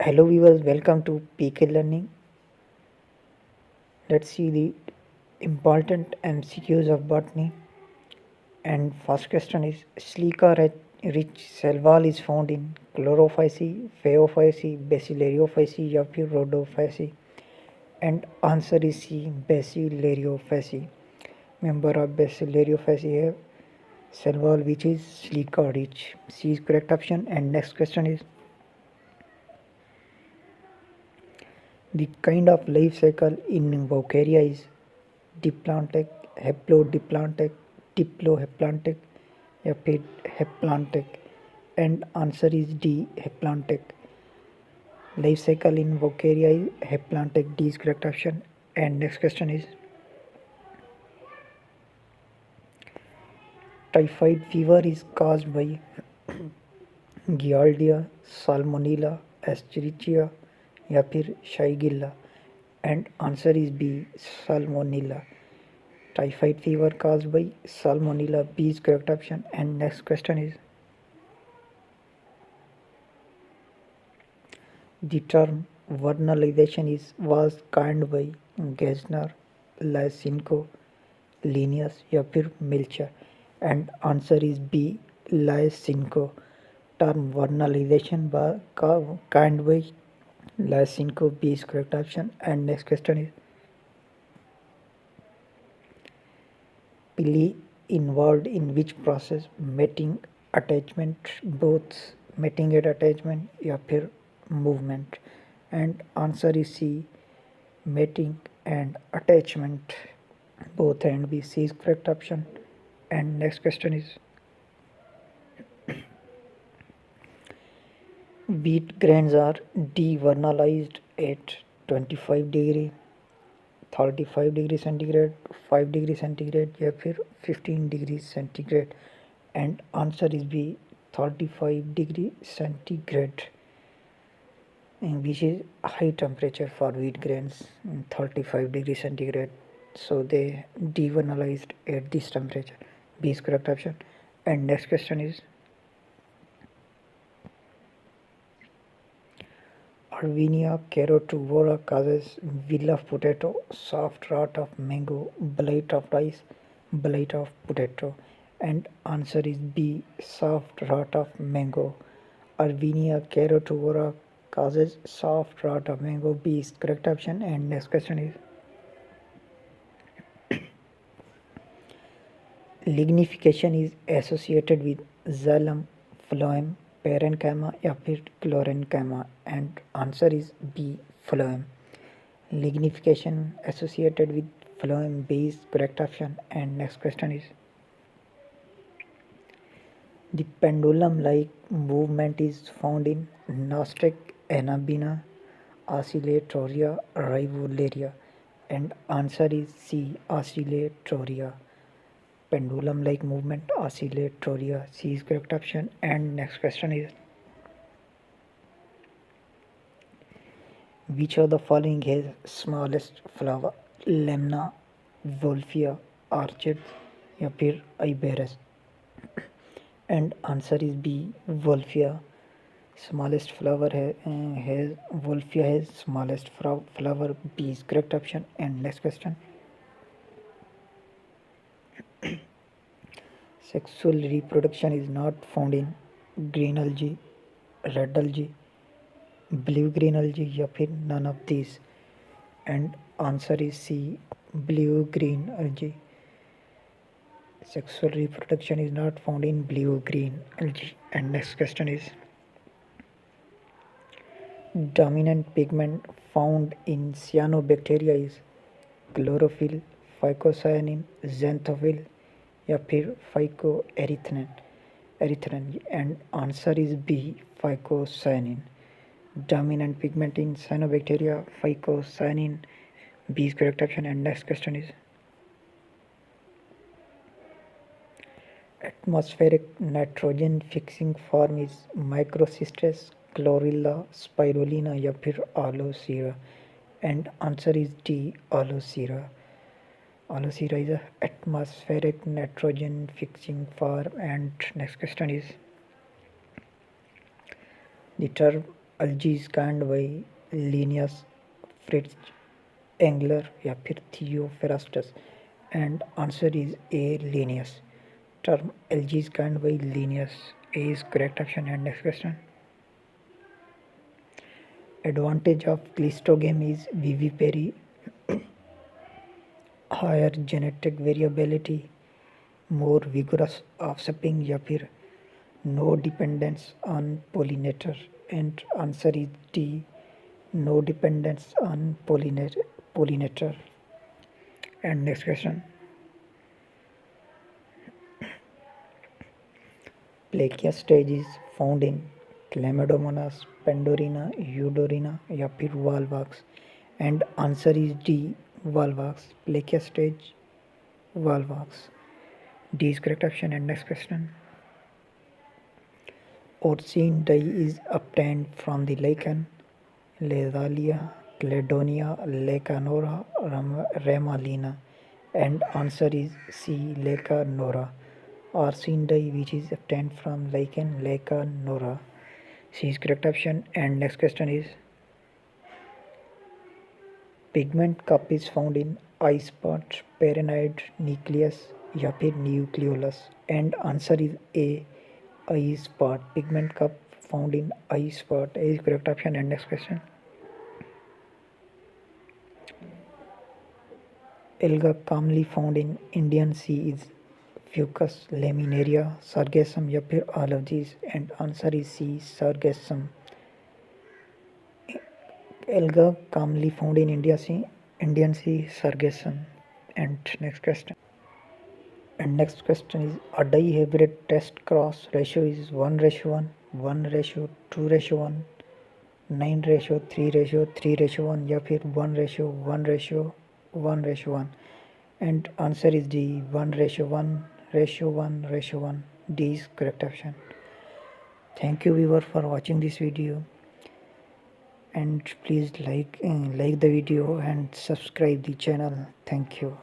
Hello viewers, welcome to PK Learning. Let's see the important MCQs of botany. And first question is Silica rich cell wall is found in chlorophyce, phaeophyce, basilarioophyce या फिर rhodophyce. And answer is C, basilarioophyce. Member of basilarioophyce have cell wall which is silica rich. C is correct option. And next question is the kind of life cycle in Voccaria is diplantic, haplodiplantic, diplohaplantic या फिर haplantic. And answer is D, haplantic. Life cycle in Voccaria is haplantic. D is correct option. And next question is typhoid fever is caused by Giardia, Salmonella, Escherichia या फिर Shigella. And answer is B, Salmonella. Typhoid fever caused by Salmonella. B is correct option. And next question is the term vernalization was coined by Gesner, Lysenko, Linnaeus या फिर Milcher. And answer is B, Lysenko. Term vernalization was coined by Lysenko. B is correct option. And next question is pili involved in which process mating attachment both mating and attachment या फिर movement. And answer is C, mating and attachment both. And B, C is correct option. And next question is wheat grains are devernalized at 25 degree 35 degree centigrade 5 degree centigrade या फिर 15 degree centigrade. And answer is B, 35 degree centigrade, which is high temperature for wheat grains, 35 degree centigrade. So they devernalized at this temperature. B is correct option. And next question is Arvinia carotivora causes will of potato, soft rot of mango, blight of rice, blight of potato. And answer is B, soft rot of mango. Arvinia carotivora causes soft rot of mango. B is correct option. And next question is lignification is associated with xylem, phloem, parenchyma या फिर chlorenchyma. And answer is B, phloem. Lignification associated with phloem. B is correct option. And next question is the pendulum like movement is found in Nostric, Anabina, Oscillatoria, Rivularia. And answer is C, Oscillatoria. Pendulum like movement, Oscillatoria. C is correct option. And next question is which of the following has smallest flower? Lemna, Wolffia, Orchid या फिर Iberis. And answer is B, Wolffia. Smallest flower has Wolffia has smallest flower. B is correct option. And next question sexual reproduction is not found in green algae, red algae, blue green algae या फिर none of these. And answer is C, blue green algae. Sexual reproduction is not found in blue green algae. And next question is dominant pigment found in cyanobacteria is chlorophyll, phycocyanin, xanthophyll या फिर phycoerythrin. And answer is B, phycocyanin. Dominant pigment in cyanobacteria, phycocyanin. B is correct option. And next question is atmospheric nitrogen fixing form is Microcystis, Chlorella, Spirulina या फिर Aloe. And answer is D, Aloe. Aloe is a atmospheric nitrogen fixing form. And next question is the term अल्जीज कांड by Linnaeus Fritz Engler या फिर Theophrastus? And answer is a Linnaeus. Term algae canned by Linnaeus is correct option. And next question. Advantage of cleistogamy is vivipary, higher genetic variability, more vigorous offspring या फिर no dependence on pollinator. And answer is D, no dependence on pollinator. And next question. Plakia stage is found in Chlamydomonas, Pandorina, Eudorina या फिर Volvox. And answer is D, Volvox. Plakia stage, Volvox. D is correct option. And next question. Orcine dye is obtained from the lichen Laezalia, Cladonia, Lecanora, Ramalina. And answer is C, Lecanora. Orcine dye which is obtained from lichen Lecanora. C is correct option. And next question is, pigment cup is found in eye spot, paranoid nucleus या फिर nucleolus. And answer is A, eye spot. Pigment cup found in eye spot. A is correct option. And next question. Alga commonly found in Indian Sea is Fucus, Laminaria, Sargassum या फिर all of these. And answer is C, Sargassum. Alga commonly found in Indian Sea, Sargassum. And next question. And next question is, a dye hybrid test cross ratio is 1:1, 1:2:1, 9:3:3:1 या फिर 1:1:1:1. And answer is D, 1:1:1:1. D is correct option. Thank you viewer for watching this video, and please like the video and subscribe the channel. Thank you.